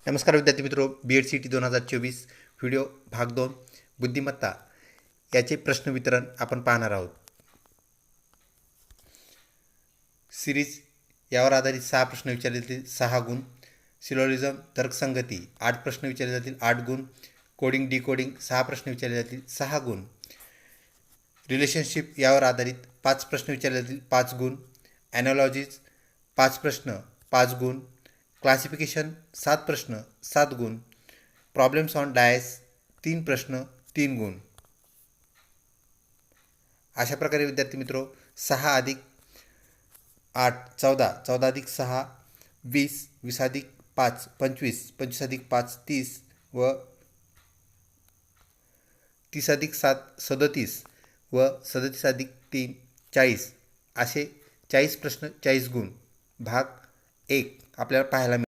नमस्कार विद्यार्थी मित्रों, BEd CET 2024 व्हिडिओ भाग 2 बुद्धिमत्ता याचे प्रश्न वितरण आपण पाहणार आहोत. सिरीज यावर आधारित 6 प्रश्न विचारले जातील 6 गुण. सिलोजिझम तर्कसंगती 8 प्रश्न विचारले जातील 8 गुण. कोडिंग डिकोडिंग 6 प्रश्न विचारले जातील 6 गुण. रिलेशनशिप यावर आधारित 5 प्रश्न विचारले जातील 5 गुण. ॲनॉलॉजीज 5 प्रश्न 5 गुण. क्लासिफिकेशन 7 प्रश्न 7 गुण. प्रॉब्लेम्स ऑन डायस 3 प्रश्न 3 गुण. अशा प्रकारे विद्यार्थी मित्रों 6 अधिक 8 14, 14 अधिक 6 20, 20 अधिक 5 25, 25 अधिक 5 30 व 30 अधिक 7 37 व 37 अधिक 3 40 असे 40 प्रश्न 40 गुण भाग 1 आपल्याला पाहायला मिळेल.